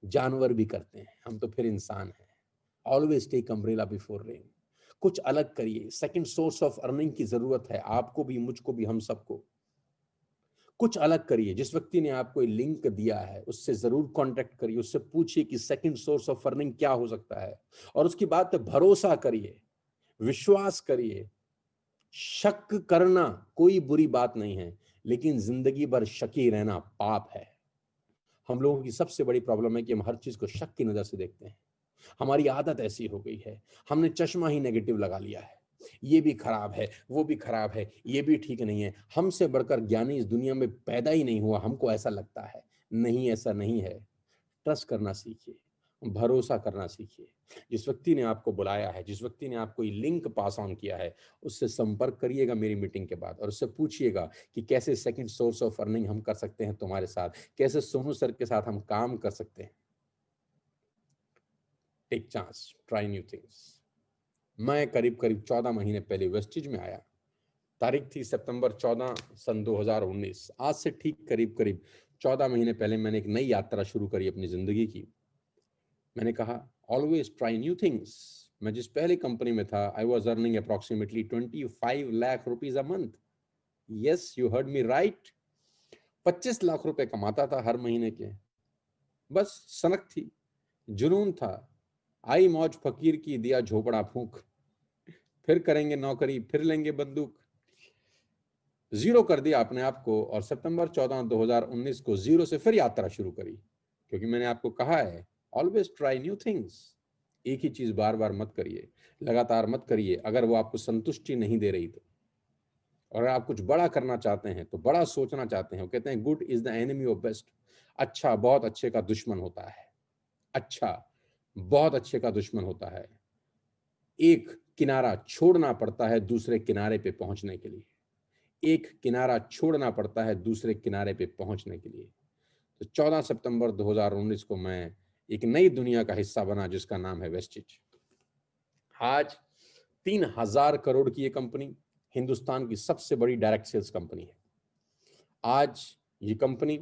जानवर भी करते हैं, हम तो फिर इंसान हैं। Always take umbrella before rain. कुछ अलग करिए। सेकंड सोर्स ऑफ अर्निंग की जरूरत है आपको भी, मुझको भी, हम सबको। कुछ अलग करिए। जिस व्यक्ति ने आपको लिंक दिया है उससे जरूर कांटेक्ट करिए, उससे पूछिए कि सेकंड सोर्स ऑफ अर्निंग क्या हो सकता है, और उसकी बात पे भरोसा करिए, विश्वास करिए। शक करना कोई बुरी बात नहीं है, लेकिन जिंदगी भर शकी रहना पाप है। हम लोगों की सबसे बड़ी प्रॉब्लम है कि हम हर चीज को शक की नजर से देखते हैं। हमारी आदत ऐसी हो गई है, हमने चश्मा ही नेगेटिव लगा लिया है। ये भी खराब है, वो भी खराब है, ये भी ठीक नहीं है। हमसे बढ़कर ज्ञानी इस दुनिया में पैदा ही नहीं हुआ, हमको ऐसा लगता है। नहीं, ऐसा नहीं है। ट्रस्ट करना सीखिए, भरोसा करना सीखिए। जिस व्यक्ति ने आपको बुलाया है, जिस व्यक्ति ने आपको ये लिंक पास ऑन किया है, उससे संपर्क करिएगा मेरी मीटिंग के बाद, और उससे पूछिएगा कि कैसे सेकंड सोर्स ऑफ अर्निंग हम कर सकते हैं तुम्हारे साथ, कैसे सोनू सर के साथ हम काम कर सकते हैं। Take chance, try new things. मैं करीब करीब 14 महीने पहले वेस्टिज में आया। तारीख थी सितंबर 14 सन 2019। आज से ठीक करीब करीब 14 महीने पहले मैंने एक नई यात्रा शुरू करी अपनी जिंदगी की। मैंने कहा ऑलवेज ट्राई न्यू थिंग्स। मैं जिस पहली कंपनी में था, I was earning approximately 25 lakh rupees a month. Yes, you heard me right. 25 lakh रुपए कमाता था हर महीने के। बस सनक थी, जुनून था। आई मौज फकीर की, दिया झोपड़ा फूंक। फिर करेंगे नौकरी, फिर लेंगे बंदूक। जीरो कर दिया अपने आप को, और सितंबर 14 2019 को जीरो से फिर यात्रा शुरू करी। क्योंकि मैंने आपको कहा है ऑलवेज ट्राई न्यू थिंग्स। एक ही चीज बार बार मत करिए, लगातार मत करिए, अगर वो आपको संतुष्टि नहीं दे रही तो। और अगर आप कुछ बड़ा करना चाहते हैं, तो बड़ा सोचना चाहते हैं, वो कहते हैं good is the enemy of best. अच्छा बहुत अच्छे का दुश्मन होता है। अच्छा बहुत अच्छे का दुश्मन होता है। एक किनारा छोड़ना पड़ता है दूसरे किनारे पे पहुंचने के लिए। एक किनारा छोड़ना पड़ता है दूसरे किनारे पे पहुंचने के लिए। तो 14 सितंबर 2019 को मैं एक नई दुनिया का हिस्सा बना, जिसका नाम है वेस्टिज। आज 3000 करोड़ की ये कंपनी हिंदुस्तान की सबसे बड़ी डायरेक्ट सेल्स कंपनी है। आज ये कंपनी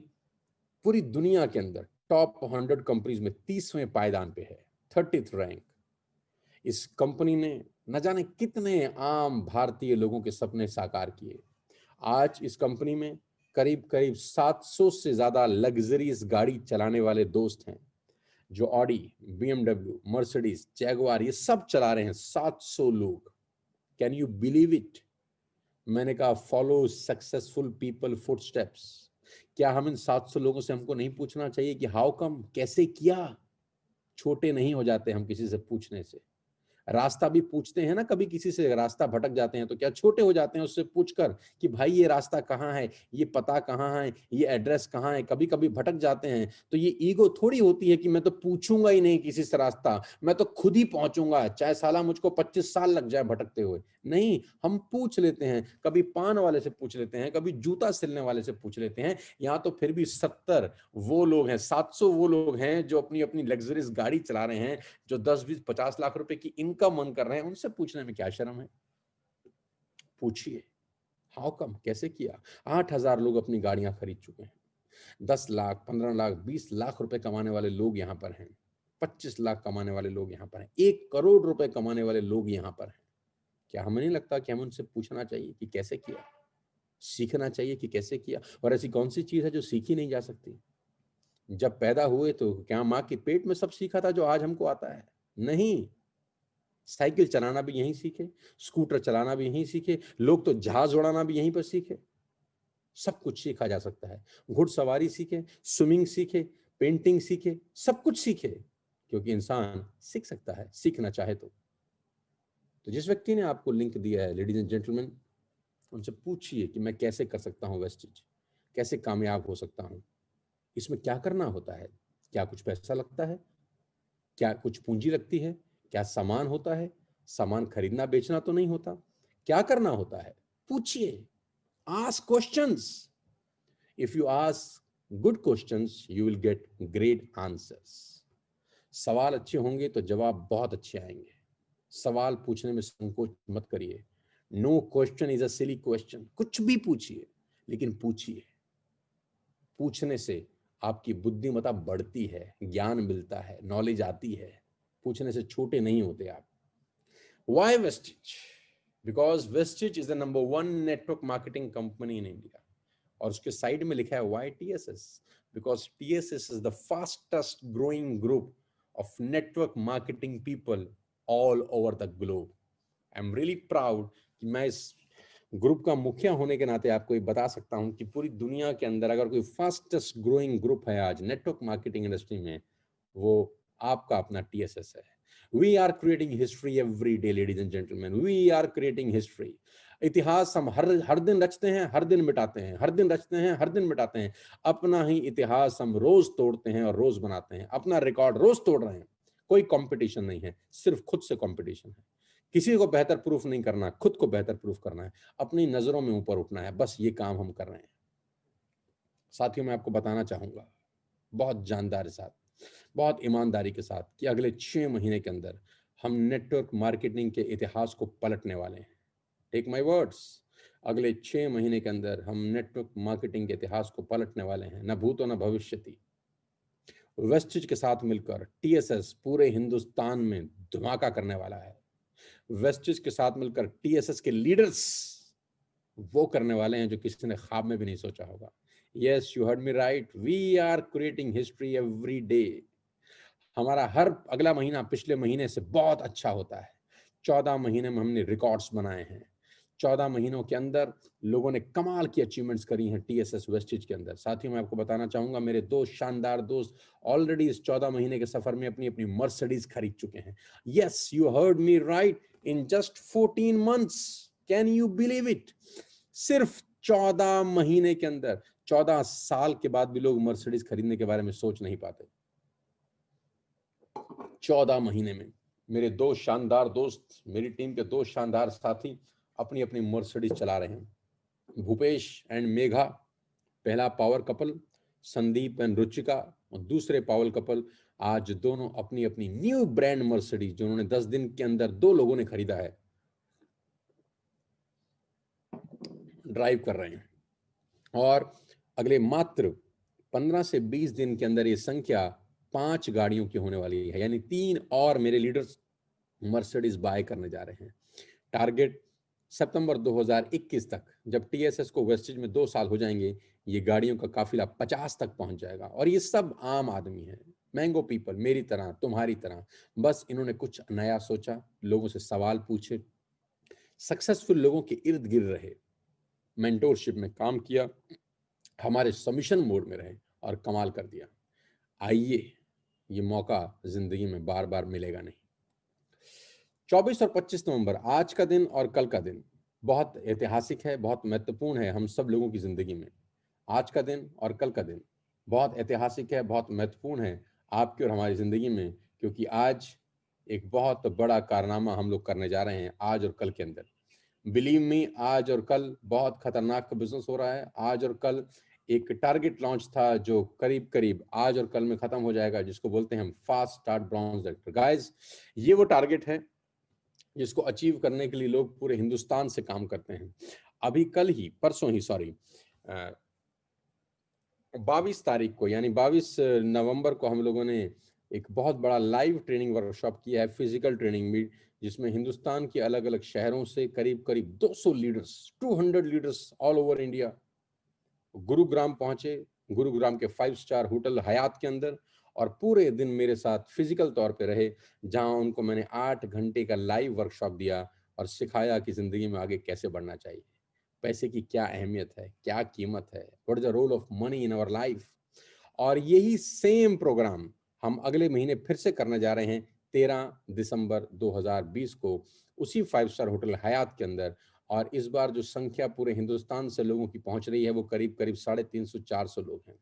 पूरी दुनिया के अंदर टॉप 100 कंपनीज में 30वें पायदान पे है, 30th रैंक। इस कंपनी ने न जाने कितने आम भारतीय लोगों के सपने साकार किए। आज इस कंपनी में करीब करीब 700 से ज्यादा लग्जरीज गाड़ी चलाने वाले दोस्त हैं, जो ऑडी, BMW, मर्सिडीज, जैगुआर ये सब चला रहे हैं, 700 लोग। Can you believe it? मैंने कहा फॉलो सक्सेसफुल पीपल फुटस्टेप्स। क्या हम इन 700 लोगों से हमको नहीं पूछना चाहिए कि हाउ कम, कैसे किया? छोटे नहीं हो जाते हम किसी से पूछने से। रास्ता भी पूछते हैं ना, कभी किसी से रास्ता भटक जाते हैं तो क्या छोटे हो जाते हैं उससे पूछकर कि भाई ये रास्ता कहाँ है, ये पता कहाँ है, ये एड्रेस कहाँ है? कभी कभी भटक जाते हैं तो ये ईगो थोड़ी होती है कि मैं तो पूछूंगा ही नहीं किसी से रास्ता, मैं तो खुद ही पहुंचूंगा, चाहे साला मुझको 25 साल लग जाए भटकते हुए। नहीं, हम पूछ लेते हैं, कभी पान वाले से पूछ लेते हैं, कभी जूता सिलने वाले से पूछ लेते हैं। यहाँ तो फिर भी 70 वो लोग हैं, 700 वो लोग हैं जो अपनी अपनी लग्जरियस गाड़ी चला रहे हैं, जो 10-20-50 लाख रुपए की इनकम मन कर रहे हैं। उनसे पूछने में क्या शर्म है? पूछिए हाउ कम, कैसे किया? 8,000 लोग अपनी गाड़ियां खरीद चुके हैं। 10 लाख, 15 लाख, 20 लाख रुपए कमाने वाले लोग यहाँ पर हैं। 25 लाख कमाने वाले लोग यहाँ पर हैं। 1 करोड़ रुपए कमाने वाले लोग यहाँ पर हैं। क्या हमें नहीं लगता कि हमें उनसे पूछना चाहिए कि कैसे किया? सीखना चाहिए कि कैसे किया? और ऐसी कौन सी चीज है जो सीखी नहीं जा सकती? जब पैदा हुए तो क्या माँ के पेट में सब सीखा था जो आज हमको आता है? नहीं। साइकिल चलाना भी यहीं सीखे, स्कूटर चलाना भी यहीं सीखे, लोग तो जहाज उड़ाना भी यहीं पर सीखे। सब कुछ सीखा जा सकता है। घुड़सवारी सीखे, स्विमिंग सीखे, पेंटिंग सीखे, सब कुछ सीखे, क्योंकि इंसान सीख सकता है सीखना चाहे तो जिस व्यक्ति ने आपको लिंक दिया है, लेडीज एंड जेंटलमैन, उनसे पूछिए कि मैं कैसे कर सकता हूँ वेस्टेज, कैसे कामयाब हो सकता हूँ। इसमें क्या करना होता है? क्या कुछ पैसा लगता है? क्या कुछ पूंजी लगती है? क्या सामान होता है? सामान खरीदना बेचना तो नहीं होता। क्या करना होता है? पूछिए, ask questions. If you ask good questions you will get great answers. सवाल अच्छे होंगे तो जवाब बहुत अच्छे आएंगे। सवाल पूछने में संकोच मत करिए। No question is a silly question. कुछ भी पूछिए, लेकिन पूछिए। पूछने से आपकी बुद्धिमत्ता बढ़ती है, ज्ञान मिलता है, नॉलेज आती है। पूछने से छोटे नहीं होते आप। Why Vestige? Because Vestige is the #1 network marketing company in India. और उसके साइड में लिखा है Why TSS? Because TSS is the fastest growing group of network marketing people all over the globe. I'm really proud कि मैं इस group का मुखिया होने के नाते आपको ये बता सकता हूं कि पूरी दुनिया के अंदर अगर कोई फास्टेस्ट ग्रोइंग ग्रुप है आज नेटवर्क मार्केटिंग इंडस्ट्री में, वो आपका अपना TSS है। We are creating history every day ladies and gentlemen, we are creating history. इतिहास हम हर दिन रचते हैं, हर दिन मिटाते हैं, हर दिन रचते हैं, हर दिन मिटाते हैं। अपना ही इतिहास हम रोज तोड़ते हैं और रोज बनाते हैं। अपना रिकॉर्ड रोज तोड़ रहे हैं। कोई कंपटीशन नहीं है, सिर्फ खुद से कंपटीशन है। किसी को बेहतर प्रूफ नहीं करना, खुद को बेहतर प्रूफ करना है, अपनी नजरों में ऊपर उठना है। बस ये काम हम कर रहे हैं। साथियों, मैं आपको बताना चाहूंगा बहुत जानदारी के साथ, बहुत ईमानदारी के साथ कि अगले 6 महीने के अंदर हम नेटवर्क मार्केटिंग के इतिहास को पलटने वाले हैं। टेक माय वर्ड्स, अगले 6 महीने के अंदर हम नेटवर्क मार्केटिंग के इतिहास को पलटने वाले हैं, न भूतो न भविष्यति। वेस्टिज के साथ मिलकर TSS पूरे हिंदुस्तान में धमाका करने वाला है। वेस्टिज के साथ मिलकर TSS के लीडर्स वो करने वाले हैं जो किसी ने ख्वाब में भी नहीं सोचा होगा। Yes, you heard me right, we are creating history every day. हमारा हर अगला महीना पिछले महीने से बहुत अच्छा होता है। 14 महीने में हमने रिकॉर्ड्स बनाए हैं। 14 महीनों के अंदर लोगों ने कमाल की अचीवमेंट्स करी हैं TSS वेस्टेज के अंदर। साथियों, मैं आपको बताना चाहूंगा, मेरे दो शानदार दोस्त ऑलरेडी इस 14 महीने के सफर में अपनी अपनी मर्सिडीज खरीद चुके हैं। Yes, you heard me right, in just 14 months. Can you believe it? सिर्फ 14 महीने के अंदर। 14 साल के बाद भी लोग मर्सिडीज खरीदने के बारे में सोच नहीं पाते। 14 महीने में मेरे दो शानदार दोस्त, मेरी टीम के दो शानदार साथी अपनी अपनी मर्सिडीज चला रहे हैं। भूपेश एंड मेघा पहला power couple, Sandeep and Ruchika और दूसरे पावर कपल, आज दोनों अपनी अपनी न्यू ब्रांड मर्सिडीज जो उन्होंने 10 दिन के अंदर 2 लोगों ने खरीदा है, ड्राइव कर रहे हैं। और अगले मात्र 15 से 20 दिन के अंदर ये संख्या 5 गाड़ियों की होने वाली है, यानी 3 और मेरे लीडर्स मर्सिडीज बाय करने जा रहे हैं। टारगेट सितंबर 2021 तक, जब टीएसएस को वेस्टेज में 2 साल हो जाएंगे, ये गाड़ियों का काफिला 50 तक पहुंच जाएगा। और ये सब आम आदमी है, मैंगो पीपल, मेरी तरह, तुम्हारी तरह। बस इन्होंने कुछ नया सोचा, लोगों से सवाल पूछे, सक्सेसफुल लोगों के इर्द गिर्द रहे, मेंटोरशिप में काम किया, हमारे सबमिशन मोड में रहे और कमाल कर दिया। आइए, ये मौका जिंदगी में बार बार मिलेगा नहीं। 24 और 25 नवंबर, आज का दिन और कल का दिन बहुत ऐतिहासिक है, बहुत महत्वपूर्ण है हम सब लोगों की जिंदगी में। आज का दिन और कल का दिन बहुत ऐतिहासिक है, बहुत महत्वपूर्ण है आपकी और हमारी जिंदगी में, क्योंकि आज एक बहुत बड़ा कारनामा हम लोग करने जा रहे हैं आज और कल के अंदर। बिलीव मी, आज और कल बहुत खतरनाक बिजनेस हो रहा है। आज और कल एक टारगेट लॉन्च था जो करीब करीब आज और कल में खत्म हो जाएगा, जिसको बोलते हैं हम fast start brown sector. Guys, ये वो टारगेट है जिसको अचीव करने के लिए लोग पूरे हिंदुस्तान से काम करते हैं। अभी कल ही, परसों ही, सॉरी, 22 तारीख को यानी 22 नवंबर को हम लोगों ने एक बहुत बड़ा लाइव ट्रेनिंग वर्कशॉप किया है, फिजिकल ट्रेनिंग भी, जिसमें हिंदुस्तान के अलग अलग शहरों से करीब करीब 200 leaders, 200 leaders all over India Gurugram पहुंचे। गुरुग्राम के 5 स्टार होटल हयात के अंदर, और पूरे दिन मेरे साथ फिजिकल तौर पे रहे, जहां उनको मैंने 8 घंटे का लाइव वर्कशॉप दिया और सिखाया कि जिंदगी में आगे कैसे बढ़ना चाहिए, पैसे की क्या अहमियत है, क्या कीमत है, what is the role of money in our life. और यही सेम प्रोग्राम हम अगले महीने फिर से करने जा रहे हैं, 13 दिसंबर 2020 को, उसी 5 स्टार होटल हयात के अंदर। और इस बार जो संख्या पूरे हिंदुस्तान से लोगों की पहुंच रही है वो करीब करीब 350-400 लोग हैं।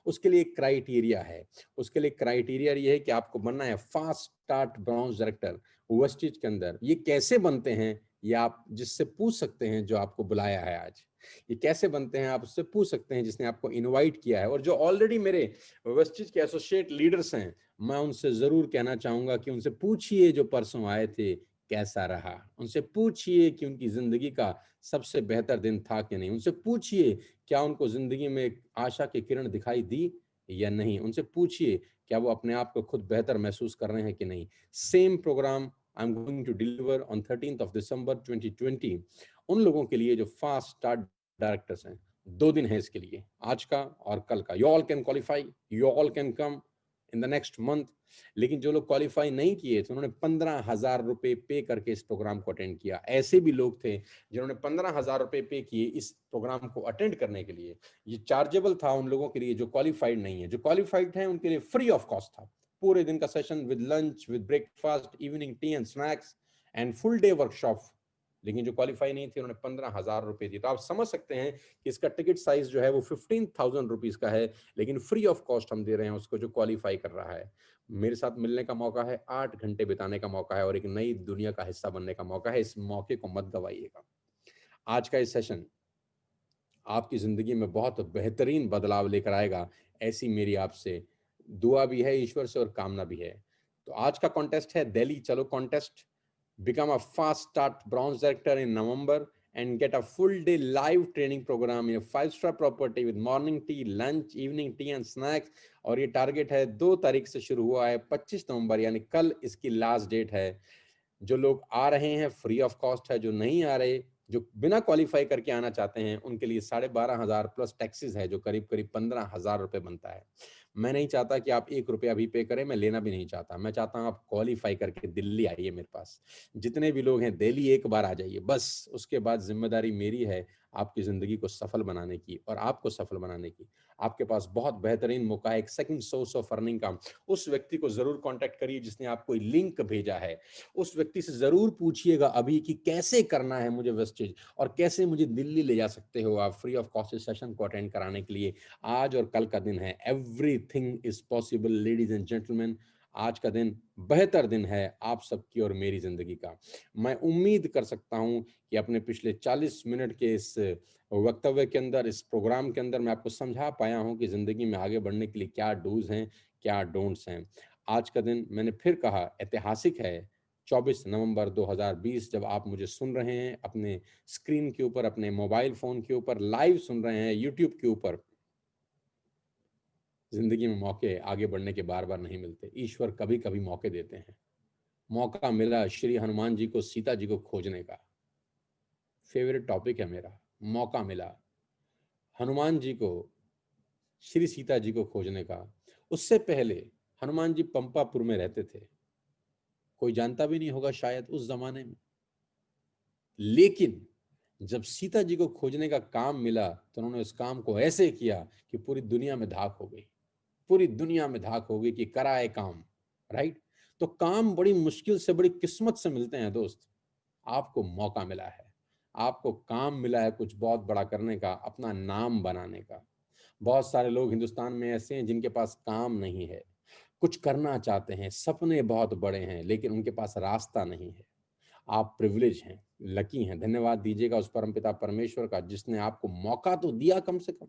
उसके लिए एक क्राइटेरिया है, उसके लिए क्राइटेरिया ये है कि आपको बनना है fast start bronze director Vestige के अंदर। ये कैसे बनते हैं, ये आप जिससे पूछ सकते हैं जो आपको बुलाया है आज। ये कैसे बनते हैं आप उससे पूछ सकते हैं जिसने आपको इनवाइट किया है। और जो ऑलरेडी मेरे वेस्टेज के एसोसिएट लीडर्स हैं, मैं उनसे जरूर कहना चाहूंगा कि उनसे पूछिए जो परसों आए थे कैसा रहा। उनसे पूछिए कि उनकी जिंदगी का सबसे बेहतर दिन था कि नहीं। उनसे पूछिए क्या उनको जिंदगी में एक आशा की किरण दिखाई दी या नहीं। उनसे पूछिए क्या वो अपने आप को खुद बेहतर महसूस कर रहे हैं कि नहीं। Same program I am going to deliver on 13th of December 2020 उन लोगों के लिए जो फास्ट स्टार्ट डायरेक्टर्स हैं। 2 दिन है इसके लिए, आज का और कल का। You all can qualify, you all can come in the next month. लेकिन जो लोग क्वालिफाई नहीं किए थे उन्होंने 15,000 रुपए पे करके इस प्रोग्राम को अटेंड किया। ऐसे भी लोग थे जिन्होंने 15,000 रुपए पे किए इस प्रोग्राम को अटेंड करने के लिए। ये चार्जेबल था उन लोगों के लिए जो क्वालिफाइड नहीं है। जो क्वालिफाइड है उनके लिए फ्री ऑफ कॉस्ट था। पूरे दिन का session with lunch, with breakfast, evening tea and snacks and full day workshop. लेकिन जो क्वालिफाई नहीं थे उन्होंने 15,000 रुपए दिए। तो आप समझ सकते हैं कि इसका टिकट साइज जो है वो 15,000 रुपीज का है, लेकिन फ्री ऑफ कॉस्ट हम दे रहे हैं उसको जो क्वालिफाई कर रहा है। मेरे साथ मिलने का मौका है, 8 घंटे बिताने का मौका है और एक नई दुनिया का हिस्सा बनने का मौका है। इस मौके को मत गवाइएगा। आज का ये सेशन आपकी जिंदगी में बहुत बेहतरीन बदलाव लेकर आएगा, ऐसी मेरी आपसे दुआ भी है, ईश्वर से, और कामना भी है। तो आज का कॉन्टेस्ट है दिल्ली चलो contest. Become a fast start bronze director in November and get a full day live training program in a 5-star property with morning tea, lunch, evening tea and snacks। और ये टारगेट है 2 तारीख से शुरू हुआ है, 25 नवंबर यानी कल इसकी लास्ट डेट है। जो लोग आ रहे हैं फ्री ऑफ कॉस्ट है, जो नहीं आ रहे, जो बिना क्वालिफाई करके आना चाहते हैं, उनके लिए 12,500 प्लस टैक्सेस है, जो करीब करीब 15,000 रुपए बनता है। मैं नहीं चाहता कि आप 1 रुपया भी पे करें, मैं लेना भी नहीं चाहता। मैं चाहता हूं आप क्वालिफाई करके दिल्ली आइए मेरे पास। जितने भी लोग हैं दिल्ली एक बार आ जाइए बस। उसके बाद जिम्मेदारी मेरी है आपकी जिंदगी को सफल बनाने की और आपको सफल बनाने की। आपके पास बहुत बेहतरीन मौका है, एक सेकंड सोर्स ऑफ अर्निंग का। उस व्यक्ति को जरूर कांटेक्ट करिए जिसने आपको लिंक भेजा है। उस व्यक्ति से जरूर पूछिएगा अभी कि कैसे करना है मुझे वेस्टेज, और कैसे मुझे दिल्ली ले जा सकते हो आप फ्री ऑफ कॉस्ट सेशन को अटेंड कराने के लिए। आज और कल का दिन है, everything is possible ladies and gentleman. आज का दिन बेहतर दिन है आप सबकी और मेरी जिंदगी का। मैं उम्मीद कर सकता हूं कि अपने पिछले 40 मिनट के इस वक्तव्य के अंदर, इस प्रोग्राम के अंदर मैं आपको समझा पाया हूं कि जिंदगी में आगे बढ़ने के लिए क्या डूज हैं, क्या डोंट्स हैं। आज का दिन मैंने फिर कहा ऐतिहासिक है। 24 नवंबर 2020 जब आप मुझे सुन रहे हैं अपने स्क्रीन के ऊपर, अपने मोबाइल फोन के ऊपर लाइव सुन रहे हैं यूट्यूब के ऊपर। जिंदगी में मौके आगे बढ़ने के बार बार नहीं मिलते, ईश्वर कभी कभी मौके देते हैं। मौका मिला श्री हनुमान जी को सीता जी को खोजने का, फेवरेट टॉपिक है मेरा। मौका मिला हनुमान जी को, श्री सीता जी को खोजने का। उससे पहले हनुमान जी पंपापुर में रहते थे, कोई जानता भी नहीं होगा शायद उस जमाने में। लेकिन जब सीता जी को खोजने का काम मिला तो उन्होंने उस काम को ऐसे किया कि पूरी दुनिया में धाक हो गई, पूरी दुनिया में धाक हो गई कि कराए काम। राइट? तो काम बड़ी मुश्किल से, बड़ी किस्मत से मिलते हैं दोस्त। आपको मौका मिला है, आपको काम मिला है कुछ बहुत बड़ा करने का, अपना नाम बनाने का। बहुत सारे लोग हिंदुस्तान में ऐसे हैं जिनके पास काम नहीं है, कुछ करना चाहते हैं, सपने बहुत बड़े हैं, लेकिन उनके पास रास्ता नहीं है। आप प्रिविलेज हैं, लकी हैं। धन्यवाद दीजिएगा उस परमपिता परमेश्वर का जिसने आपको मौका तो दिया कम से कम,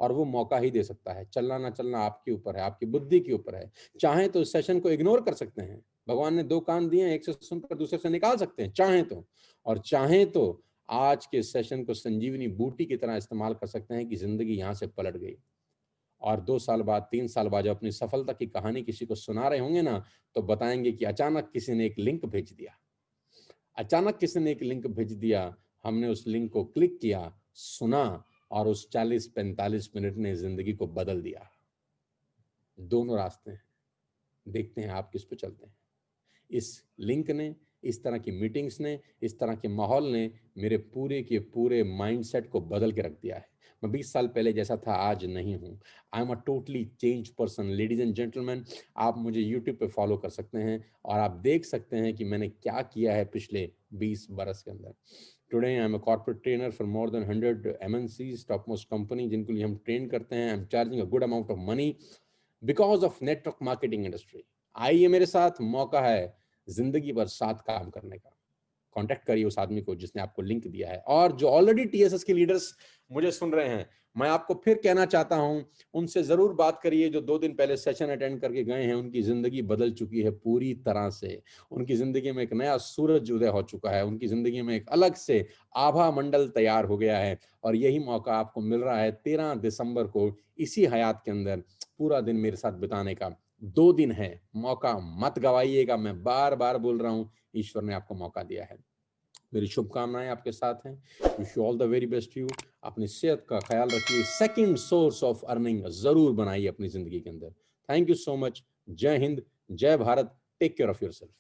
और वो मौका ही दे सकता है। चलना ना चलना आपके ऊपर है, आपकी बुद्धि के ऊपर है। चाहे तो इस सेशन को इग्नोर कर सकते हैं, भगवान ने 2 कान दिए, एक से सुनकर दूसरे से निकाल सकते हैं चाहें तो, और चाहें तो आज के सेशन को संजीवनी बूटी की तरह इस्तेमाल कर सकते हैं कि जिंदगी यहां से पलट गई। और 2 साल बाद, 3 साल बाद जब अपनी सफलता की कहानी किसी को सुना रहे होंगे ना, तो बताएंगे कि अचानक किसी ने एक लिंक भेज दिया, अचानक किसी ने एक लिंक भेज दिया, हमने उस लिंक को क्लिक किया, सुना, और उस 40-45 मिनट ने जिंदगी को बदल दिया। दोनों रास्ते हैं, देखते हैं आप किस पे चलते हैं। इस लिंक ने, इस तरह की मीटिंग्स ने, इस तरह के माहौल ने मेरे पूरे के पूरे माइंडसेट को बदल के रख दिया है। मैं 20 साल पहले जैसा था आज नहीं हूँ। I am a totally change person. Ladies and gentleman, आप मुझे यूट्यूब पे फॉलो कर सकते हैं और आप देख सकते हैं कि मैंने क्या किया है पिछले 20 बरस के अंदर। Today I am a corporate trainer for more than 100 MNCs, top most company जिनको लिए हम ट्रेन करते हैं। I am charging a good amount of money because of network marketing industry. आइए मेरे साथ, मौका है जिंदगी भर साथ काम करने का। कांटेक्ट करिए उस आदमी को जिसने आपको लिंक दिया है। और जो ऑलरेडी टीएसएस के लीडर्स मुझे सुन रहे हैं, मैं आपको फिर कहना चाहता हूं, उनसे जरूर बात करिए जो 2 दिन पहले सेशन अटेंड करके गए हैं। उनकी जिंदगी बदल चुकी है पूरी तरह से। उनकी जिंदगी में एक नया सूरज उदय हो चुका है, उनकी जिंदगी में एक अलग से आभा मंडल तैयार हो गया है। और यही मौका आपको मिल रहा है 13 दिसंबर को इसी हयात के अंदर पूरा दिन मेरे साथ बिताने का। 2 दिन है, मौका मत गवाइएगा। मैं बार बार बोल रहा हूं, ईश्वर ने आपको मौका दिया है। मेरी शुभकामनाएं आपके साथ हैं। Wish you all the very best you. अपनी सेहत का ख्याल रखिए। सेकंड सोर्स ऑफ अर्निंग जरूर बनाइए अपनी जिंदगी के अंदर। Thank you so much. जय हिंद, जय भारत। Take care of yourself.